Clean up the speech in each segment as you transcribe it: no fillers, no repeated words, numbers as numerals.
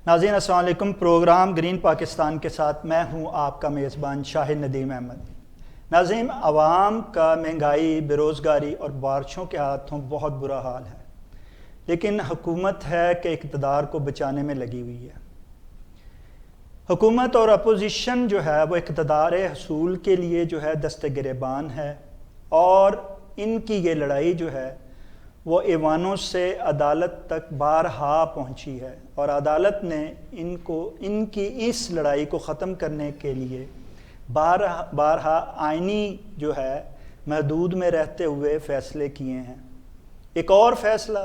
ناظرین السلام علیکم۔ پروگرام گرین پاکستان کے ساتھ میں ہوں آپ کا میزبان شاہد ندیم احمد۔ ناظرین، عوام کا مہنگائی، بے روزگاری اور بارشوں کے ہاتھوں بہت برا حال ہے، لیکن حکومت ہے کہ اقتدار کو بچانے میں لگی ہوئی ہے۔ حکومت اور اپوزیشن جو ہے وہ اقتدار حصول کے لیے جو ہے دست گریبان ہے، اور ان کی یہ لڑائی جو ہے وہ ایوانوں سے عدالت تک بارہا پہنچی ہے، اور عدالت نے ان کی اس لڑائی کو ختم کرنے کے لیے بارہا آئینی جو ہے محدود میں رہتے ہوئے فیصلے کیے ہیں۔ ایک اور فیصلہ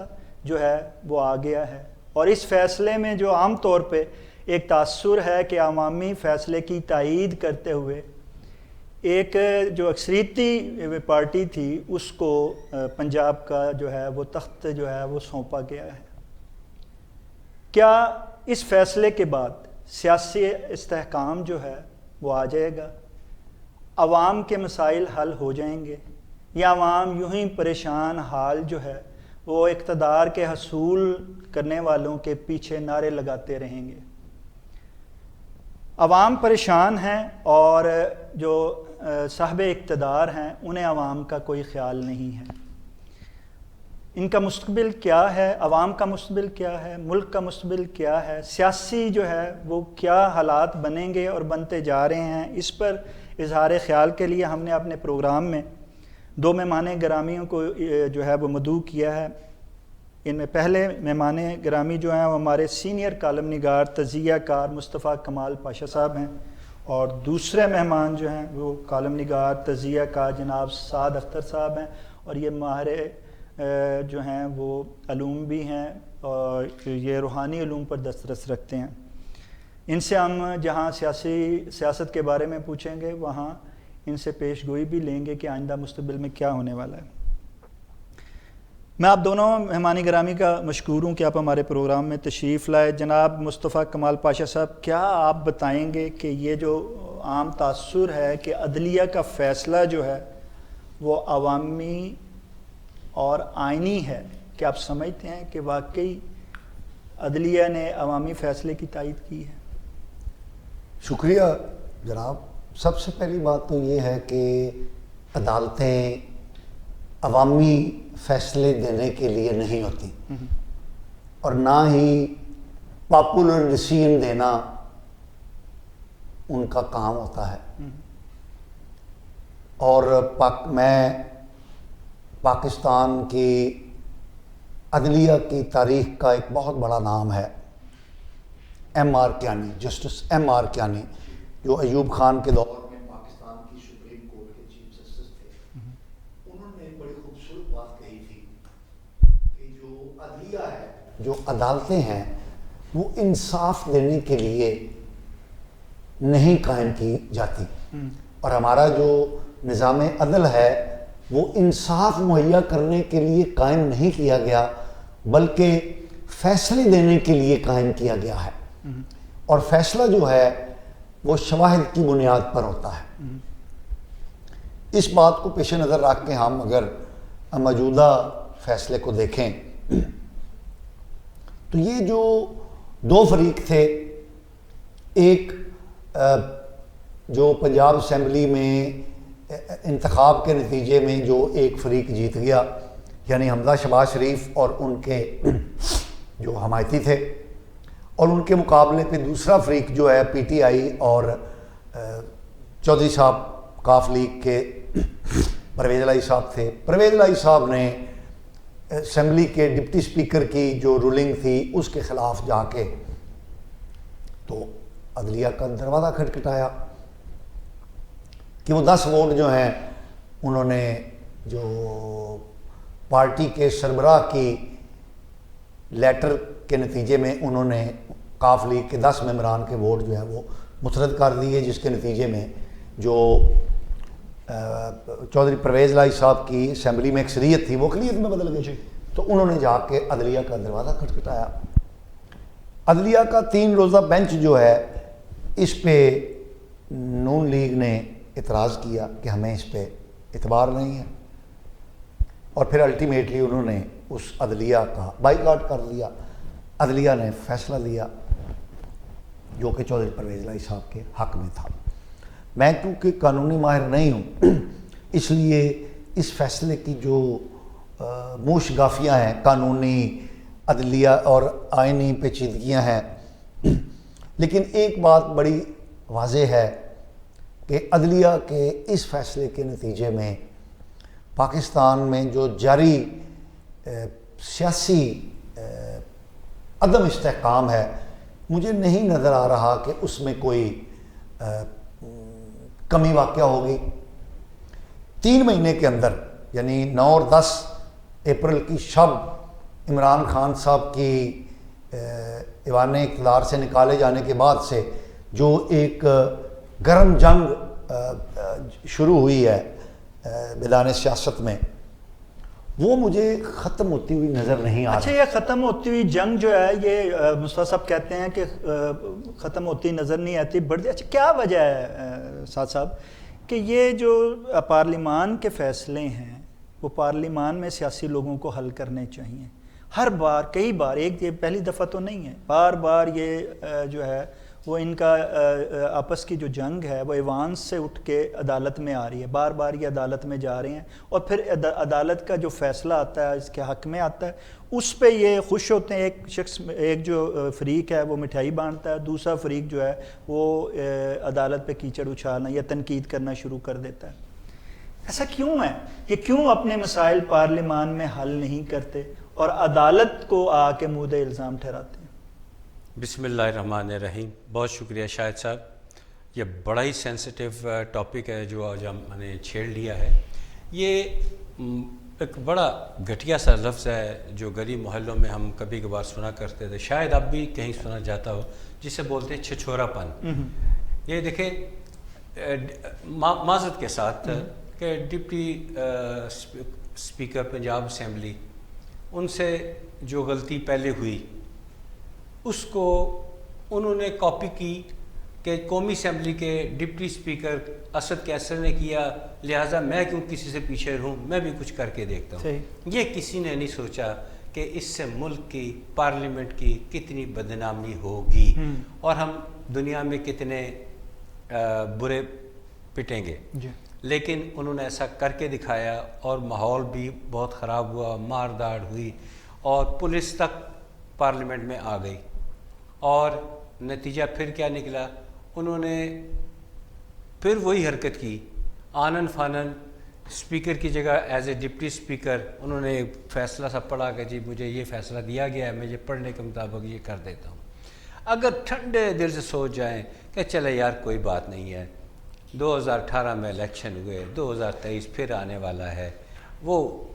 جو ہے وہ آ گیا ہے، اور اس فیصلے میں جو عام طور پہ ایک تاثر ہے کہ عوامی فیصلے کی تائید کرتے ہوئے ایک جو اکثریتی پارٹی تھی اس کو پنجاب کا جو ہے وہ تخت جو ہے وہ سونپا گیا ہے۔ کیا اس فیصلے کے بعد سیاسی استحکام جو ہے وہ آ جائے گا؟ عوام کے مسائل حل ہو جائیں گے، یا عوام یوں ہی پریشان حال جو ہے وہ اقتدار کے حصول کرنے والوں کے پیچھے نعرے لگاتے رہیں گے؟ عوام پریشان ہیں، اور جو صاحب اقتدار ہیں انہیں عوام کا کوئی خیال نہیں ہے۔ ان کا مستقبل کیا ہے؟ عوام کا مستقبل کیا ہے؟ ملک کا مستقبل کیا ہے؟ سیاسی جو ہے وہ کیا حالات بنیں گے اور بنتے جا رہے ہیں؟ اس پر اظہار خیال کے لیے ہم نے اپنے پروگرام میں دو مہمان گرامیوں کو جو ہے وہ مدعو کیا ہے۔ ان میں پہلے مہمان گرامی جو ہیں وہ ہمارے سینئر کالم نگار تجزیہ کار مصطفیٰ کمال پاشا صاحب ہیں، اور دوسرے مہمان جو ہیں وہ کالم نگار تجزیہ کار جناب سعد اختر صاحب ہیں، اور یہ ماہر جو ہیں وہ علوم بھی ہیں، اور یہ روحانی علوم پر دسترس رکھتے ہیں۔ ان سے ہم جہاں سیاست کے بارے میں پوچھیں گے، وہاں ان سے پیش گوئی بھی لیں گے کہ آئندہ مستقبل میں کیا ہونے والا ہے۔ میں آپ دونوں مہمان گرامی کا مشکور ہوں کہ آپ ہمارے پروگرام میں تشریف لائے۔ جناب مصطفیٰ کمال پاشا صاحب، کیا آپ بتائیں گے کہ یہ جو عام تاثر ہے کہ عدلیہ کا فیصلہ جو ہے وہ عوامی اور آئینی ہے، کہ آپ سمجھتے ہیں کہ واقعی عدلیہ نے عوامی فیصلے کی تائید کی ہے؟ شکریہ جناب۔ سب سے پہلی بات تو یہ ہے کہ عدالتیں عوامی فیصلے دینے کے لیے نہیں ہوتی، اور نہ ہی پاپولر ڈیسیژن دینا ان کا کام ہوتا ہے۔ اور میں پاکستان کی عدلیہ کی تاریخ کا ایک بہت بڑا نام ہے M R Kiani, justice M R Kiani, جو ایوب خان کے دور میں پاکستان کی سپریم کورٹ کے چیف جسٹس تھے۔ انہوں نے بڑی خوبصورت بات کہی تھی کہ جو عدلیہ ہے، جو عدالتیں ہیں، وہ انصاف دینے کے لیے نہیں قائم کی جاتی، اور ہمارا جو نظام عدل ہے وہ انصاف مہیا کرنے کے لیے قائم نہیں کیا گیا، بلکہ فیصلے دینے کے لیے قائم کیا گیا ہے، اور فیصلہ جو ہے وہ شواہد کی بنیاد پر ہوتا ہے۔ اس بات کو پیش نظر رکھ کے ہم اگر موجودہ فیصلے کو دیکھیں تو یہ جو دو فریق تھے، ایک جو پنجاب اسمبلی میں انتخاب کے نتیجے میں جو ایک فریق جیت گیا، یعنی حمزہ شہباز شریف اور ان کے جو حمایتی تھے، اور ان کے مقابلے پہ دوسرا فریق جو ہے پی ٹی آئی اور چودھری صاحب کاف لیگ کے پرویز الہی صاحب تھے۔ پرویز الہی صاحب نے اسمبلی کے ڈپٹی اسپیکر کی جو رولنگ تھی اس کے خلاف جا کے تو عدلیہ کا دروازہ کھٹکھٹایا کہ وہ 10 ووٹ جو ہیں انہوں نے جو پارٹی کے سربراہ کی لیٹر کے نتیجے میں انہوں نے کاف لیگ کے 10 ممبران کے ووٹ جو ہے وہ مسترد کر دیے، جس کے نتیجے میں جو چودھری پرویز الہی صاحب کی اسمبلی میں اکثریت تھی وہ اقلیت میں بدل گئی، تو انہوں نے جا کے عدلیہ کا دروازہ کھٹکھٹایا۔ عدلیہ کا 3 روزہ بینچ جو ہے اس پہ نون لیگ نے اعتراض کیا کہ ہمیں اس پہ اعتبار نہیں ہے، اور پھر الٹیمیٹلی انہوں نے اس عدلیہ کا بائیکاٹ کر دیا۔ عدلیہ نے فیصلہ لیا جو کہ چودھری پرویز الہی صاحب کے حق میں تھا۔ میں کیونکہ قانونی ماہر نہیں ہوں اس لیے اس فیصلے کی جو موشگافیاں ہیں، قانونی، عدلیہ اور آئینی پیچیدگیاں ہیں، لیکن ایک بات بڑی واضح ہے کہ عدلیہ کے اس فیصلے کے نتیجے میں پاکستان میں جو جاری سیاسی عدم استحکام ہے، مجھے نہیں نظر آ رہا کہ اس میں کوئی کمی واقع ہوگی۔ 3 مہینے کے اندر، یعنی 9 اور 10 اپریل کی شب عمران خان صاحب کی ایوان اقتدار سے نکالے جانے کے بعد سے جو ایک گرم جنگ شروع ہوئی ہے میدان سیاست میں، وہ مجھے ختم ہوتی ہوئی نظر نہیں آ رہی۔ اچھا، یہ ختم ہوتی ہوئی جنگ جو ہے، یہ مصطفیٰ صاحب کہتے ہیں کہ ختم ہوتی نظر نہیں آتی، بڑھ اچھا کیا وجہ ہے سعد صاحب کہ یہ جو پارلیمان کے فیصلے ہیں وہ پارلیمان میں سیاسی لوگوں کو حل کرنے چاہیے؟ ہر بار، کئی بار، ایک یہ پہلی دفعہ تو نہیں ہے، بار بار یہ جو ہے وہ ان کا آپس کی جو جنگ ہے وہ ایوان سے اٹھ کے عدالت میں آ رہی ہے، بار بار یہ عدالت میں جا رہے ہیں، اور پھر عدالت کا جو فیصلہ آتا ہے اس کے حق میں آتا ہے، اس پہ یہ خوش ہوتے ہیں۔ ایک شخص، ایک جو فریق ہے وہ مٹھائی بانٹتا ہے، دوسرا فریق جو ہے وہ عدالت پہ کیچڑ اچھالنا یا تنقید کرنا شروع کر دیتا ہے۔ ایسا کیوں ہے؟ یہ کیوں اپنے مسائل پارلیمان میں حل نہیں کرتے اور عدالت کو آ کے مود الزام ٹھہراتے ہیں؟ بسم اللہ الرحمن الرحیم۔ بہت شکریہ شاہد صاحب، یہ بڑا ہی سینسٹیو ٹاپک ہے جو آج ہم نے چھیڑ لیا ہے۔ یہ ایک بڑا گھٹیا سا لفظ ہے جو گلی محلوں میں ہم کبھی کبھار سنا کرتے تھے، شاید اب بھی کہیں سنا جاتا ہو، جسے بولتے ہیں چھچھورا پن۔ یہ دیکھیں معذرت کے ساتھ کہ ڈپٹی اسپیکر پنجاب اسمبلی، ان سے جو غلطی پہلے ہوئی اس کو انہوں نے کاپی کی کہ قومی اسمبلی کے ڈپٹی اسپیکر اسد کیسر نے کیا، لہٰذا میں کیوں کسی سے پیچھے رہوں، میں بھی کچھ کر کے دیکھتا ہوں۔ یہ کسی نے نہیں سوچا کہ اس سے ملک کی، پارلیمنٹ کی کتنی بدنامی ہوگی اور ہم دنیا میں کتنے برے پٹیں گے۔ لیکن انہوں نے ایسا کر کے دکھایا اور ماحول بھی بہت خراب ہوا، مار داڑ ہوئی اور پولیس تک پارلیمنٹ میں آ گئی، اور نتیجہ پھر کیا نکلا؟ انہوں نے پھر وہی حرکت کی، آنن فانن اسپیکر کی جگہ ایز اے ڈپٹی اسپیکر انہوں نے فیصلہ سا پڑھا کہ جی مجھے یہ فیصلہ دیا گیا ہے، میں یہ پڑھنے کے مطابق یہ کر دیتا ہوں۔ اگر ٹھنڈے دل سے سوچ جائیں کہ چلے یار کوئی بات نہیں ہے، 2018 میں الیکشن ہوئے، 2023 پھر آنے والا ہے، وہ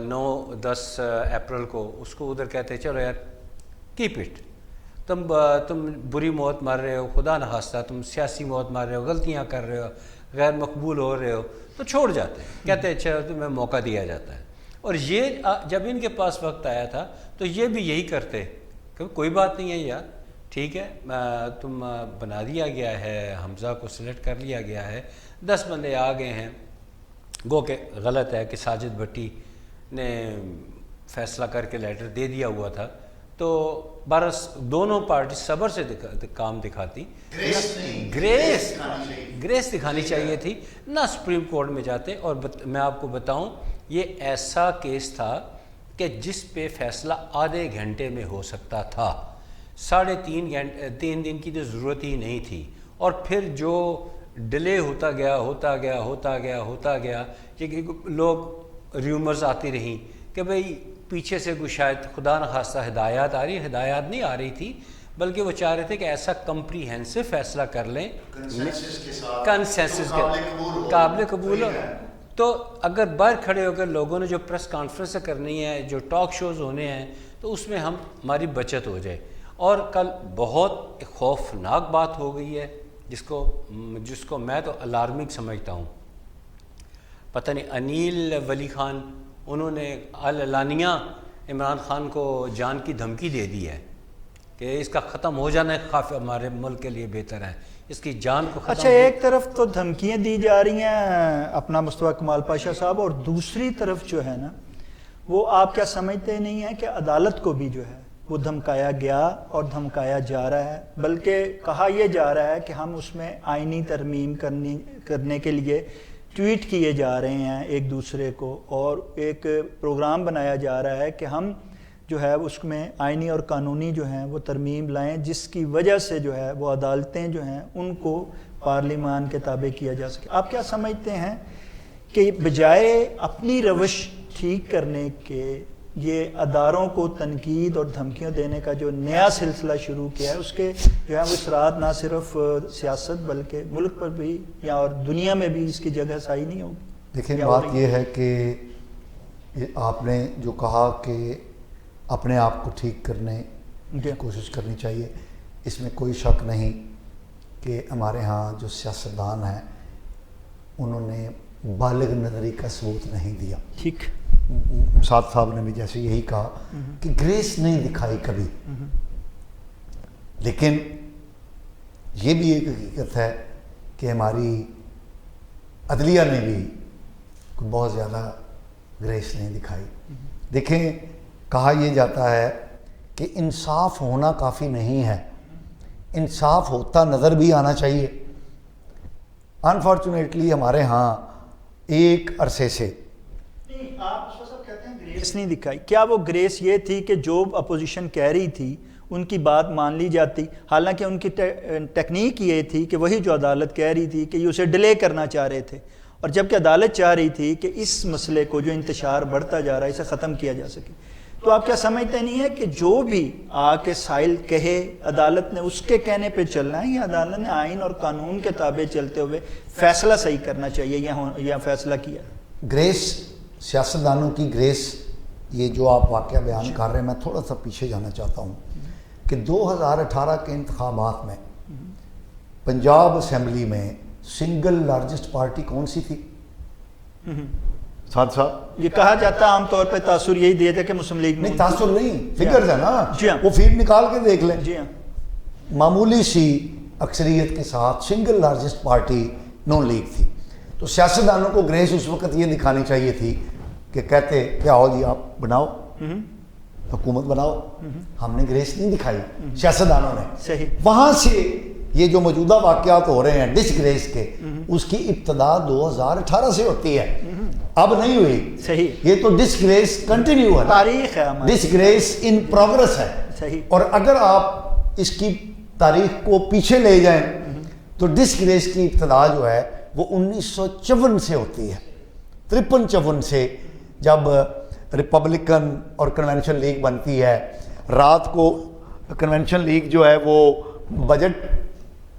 9-10 اپریل کو اس کو ادھر کہتے ہیں چلو یار کیپ اٹ، تم بری موت مار رہے ہو، خدا نخواستہ تم سیاسی موت مار رہے ہو، غلطیاں کر رہے ہو، غیر مقبول ہو رہے ہو، تو چھوڑ جاتے ہیں، کہتے ہیں اچھا تمہیں موقع دیا جاتا ہے۔ اور یہ جب ان کے پاس وقت آیا تھا تو یہ بھی یہی کرتے کہ کوئی بات نہیں ہے یار، ٹھیک ہے تم بنا دیا گیا ہے، حمزہ کو سلیکٹ کر لیا گیا ہے، 10 بندے آ گئے ہیں، گو کہ غلط ہے کہ ساجد بھٹی نے فیصلہ کر کے لیٹر دے دیا ہوا تھا، تو برس دونوں پارٹی صبر سے کام دکھاتی، گریس دکھانی چاہیے تھی، نہ سپریم کورٹ میں جاتے۔ اور میں آپ کو بتاؤں یہ ایسا کیس تھا کہ جس پہ فیصلہ آدھے گھنٹے میں ہو سکتا تھا، 3.5 دن کی تو ضرورت ہی نہیں تھی، اور پھر جو ڈیلے ہوتا گیا کہ لوگ ریومرز آتی رہیں کہ بھئی پیچھے سے کوئی شاید خدا نخواستہ ہدایات آ رہی، ہدایات نہیں آ رہی تھی، بلکہ وہ چاہ رہے تھے کہ ایسا کمپریہنسو فیصلہ کر لیں کنسنسس کے قابل قبول ہو۔ تو اگر باہر کھڑے ہو کر لوگوں نے جو پریس کانفرنس کرنی ہے، جو ٹاک شوز ہونے ہیں، تو اس میں ہماری بچت ہو جائے۔ اور کل بہت خوفناک بات ہو گئی ہے جس کو میں تو الارمنگ سمجھتا ہوں۔ پتہ نہیں انیل ولی خان، انہوں نے اعلانیہ عمران خان کو جان کی دھمکی دے دی ہے کہ اس کا ختم ہو جانا خاف ہمارے ملک کے لیے بہتر ہے، اس کی جان کو ختم۔ اچھا، ایک طرف تو دھمکیاں دی جا رہی ہیں اپنا مصطفیٰ کمال پاشا صاحب، اور دوسری طرف جو ہے نا وہ آپ کیا سمجھتے نہیں ہیں کہ عدالت کو بھی جو ہے وہ دھمکایا گیا اور دھمکایا جا رہا ہے، بلکہ کہا یہ جا رہا ہے کہ ہم اس میں آئینی ترمیم کرنے کے لیے ٹویٹ کیے جا رہے ہیں ایک دوسرے کو، اور ایک پروگرام بنایا جا رہا ہے کہ ہم جو ہے اس میں آئینی اور قانونی جو ہیں وہ ترمیم لائیں، جس کی وجہ سے جو ہے وہ عدالتیں جو ہیں ان کو پارلیمان کے تابع کیا جا سکے۔ آپ کیا سمجھتے ہیں کہ بجائے اپنی روش ٹھیک کرنے کے یہ اداروں کو تنقید اور دھمکیوں دینے کا جو نیا سلسلہ شروع کیا ہے، اس کے جو ہے وہ اثرات نہ صرف سیاست بلکہ ملک پر بھی یا اور دنیا میں بھی اس کی جگہ سائی نہیں ہوگی؟ دیکھیں بات یہ ہے کہ آپ نے جو کہا کہ اپنے آپ کو ٹھیک کرنے کی کوشش کرنی چاہیے، اس میں کوئی شک نہیں کہ ہمارے ہاں جو سیاستدان ہیں انہوں نے بالغ نظری کا ثبوت نہیں دیا۔ ٹھیک، سعد صاحب نے بھی جیسے یہی کہا کہ گریس نہیں دکھائی کبھی، لیکن یہ بھی ایک حقیقت ہے کہ ہماری عدلیہ نے بھی بہت زیادہ گریس نہیں دکھائی۔ دیکھیں، کہا یہ جاتا ہے کہ انصاف ہونا کافی نہیں ہے، انصاف ہوتا نظر بھی آنا چاہیے۔ انفارچونیٹلی ہمارے ہاں ایک عرصے سے گریس نہیں دکھائی۔ کیا وہ گریس یہ تھی کہ جو اپوزیشن کہہ رہی تھی ان کی بات مان لی جاتی؟ حالانکہ ان کی ٹیکنیک یہ تھی کہ وہی جو عدالت کہہ رہی تھی کہ یہ اسے ڈیلے کرنا چاہ رہے تھے، اور جبکہ عدالت چاہ رہی تھی کہ اس مسئلے کو جو انتشار بڑھتا جا رہا ہے اسے ختم کیا جا سکے۔ تو آپ کیا سمجھتے نہیں ہے کہ جو بھی آ کے سائل کہے عدالت نے اس کے کہنے پہ چلنا ہے، یا عدالت نے آئین اور قانون کے تابع چلتے ہوئے فیصلہ صحیح کرنا چاہیے یا فیصلہ کیا؟ گریس، سیاستدانوں کی گریس، یہ جو آپ واقعہ بیان کر رہے ہیں، میں تھوڑا سا پیچھے جانا چاہتا ہوں کہ 2018 کے انتخابات میں پنجاب اسمبلی میں سنگل لارجسٹ پارٹی کون سی تھی؟ سعد صاحب، یہ کہا جاتا عام طور پہ تاثر یہی دیا تھا کہ مسلم لیگ نہیں، تاثر نہیں، فگرز ہے نا، جی ہاں، وہ فیڈ نکال کے دیکھ لیں۔ جی ہاں، معمولی سی اکثریت کے ساتھ سنگل لارجسٹ پارٹی نون لیگ تھی۔ تو سیاستدانوں کو گریس اس وقت یہ دکھانی چاہیے تھی کہ کہتے کیا ہو جی آپ بناؤ، حکومت بناؤ۔ ہم نے گریس نہیں دکھائی، سیاستدانوں نے۔ صحیح۔ وہاں سے یہ جو موجودہ واقعات ہو رہے ہیں ڈس گریس کے، اس کی ابتدا 2018 سے ہوتی ہے، اب نہیں ہوئی۔ صحیح، یہ تو ڈس گریس کنٹینیو ہے، تاریخ ہے ہماری، ڈس گریس ان پروگرس ہے۔ صحیح۔ اور اگر آپ اس کی تاریخ کو پیچھے لے جائیں تو ڈس گریس کی ابتدا جو ہے وہ 1954 سے ہوتی ہے، 53-54 سے، جب ریپبلکن اور کنونشن لیگ بنتی ہے۔ رات کو کنونشن لیگ جو ہے وہ بجٹ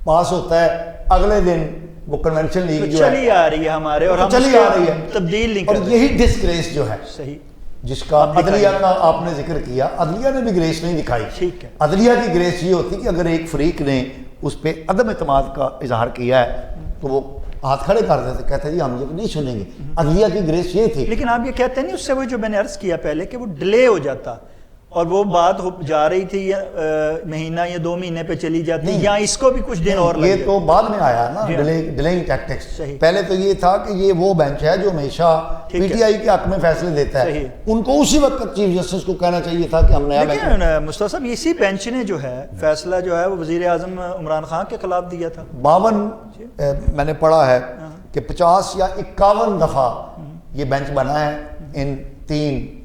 پاس ہوتا ہے، اگلے دن وہ کنونشن لیگ جو ہے چلی آ رہی ہے ہمارے، اور ہم چلی آ رہی ہے، تبدیل نہیں اور کر رہے۔ یہی ڈس گریس جو ہے صحیح، جس کا عدلیہ کا آپ نے ذکر کیا، عدلیہ نے بھی گریس نہیں دکھائی۔ ٹھیک ہے۔ عدلیہ کی گریس یہ ہوتی کہ اگر ایک فریق نے اس پہ عدم اعتماد کا اظہار کیا ہے تو وہ ہاتھ کھڑے کر دیتے، کہتے جی ہم یہ نہیں سنیں گے۔ عدلیہ کی گریس یہ تھی۔ لیکن آپ یہ کہتے ہیں نہیں، اس سے وہ جو میں نے عرض کیا پہلے کہ وہ ڈیلے ہو جاتا، اور وہ بات جا رہی تھی یا مہینہ یا 2 مہینے پہ چلی جاتی، یا اس کو بھی کچھ دن اور لگ یہ جاتے۔ تو بعد میں آیا نا ڈیلیئنگ ٹیکٹکس۔ صحیح۔ پہلے تو یہ تھا کہ یہ وہ بینچ ہے جو ہمیشہ پی ٹی آئی کے حق میں فیصلے دیتا ہے، ان کو اسی وقت چیف جسٹس کو کہنا چاہیے تھا کہ ہم نیا بینچ۔ لیکن مصطفیٰ صاحب، اسی بینچ نے جو ہے فیصلہ جو ہے وہ وزیر اعظم عمران خان کے خلاف دیا تھا۔ 52 میں نے پڑھا ہے کہ 50 یا 51 دفعہ یہ بینچ بنا ہے ان 3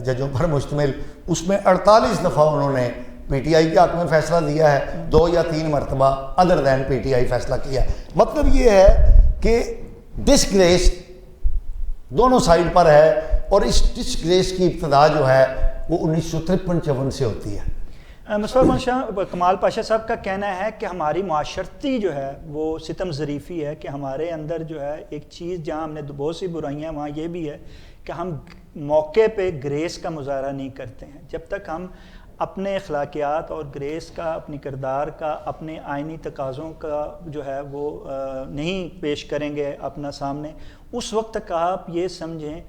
ججوں پر مشتمل، اس میں 48 دفعہ انہوں نے پی ٹی آئی کے حق میں فیصلہ دیا ہے، 2 یا 3 مرتبہ other then P T I فیصلہ کیا ہے۔ مطلب یہ ہے کہ ڈس گریس دونوں سائڈ پر ہے، اور اس ڈس گریس کی ابتدا جو ہے وہ 1953-54 سے ہوتی ہے۔ مصطفیٰ کمال پاشا صاحب کا کہنا ہے کہ ہماری معاشرتی جو ہے وہ ستم ظریفی ہے، کہ ہمارے اندر جو ہے ایک چیز جہاں ہم نے بہت سی برائیاں ہیں، وہاں یہ بھی ہے کہ ہم موقع پہ گریس کا مظاہرہ نہیں کرتے ہیں۔ جب تک ہم اپنے اخلاقیات اور گریس کا، اپنی کردار کا، اپنے آئینی تقاضوں کا جو ہے وہ نہیں پیش کریں گے اپنا سامنے، اس وقت تک آپ یہ سمجھیں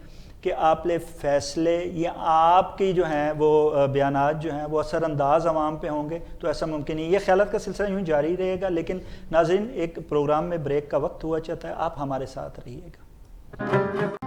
کہ آپ لے فیصلے یا آپ کی جو ہیں وہ بیانات جو ہیں وہ اثر انداز عوام پہ ہوں گے، تو ایسا ممکن نہیں۔ یہ خیالات کا سلسلہ یوں جاری رہے گا، لیکن ناظرین ایک پروگرام میں بریک کا وقت ہوا چاہتا ہے، آپ ہمارے ساتھ رہیے گا۔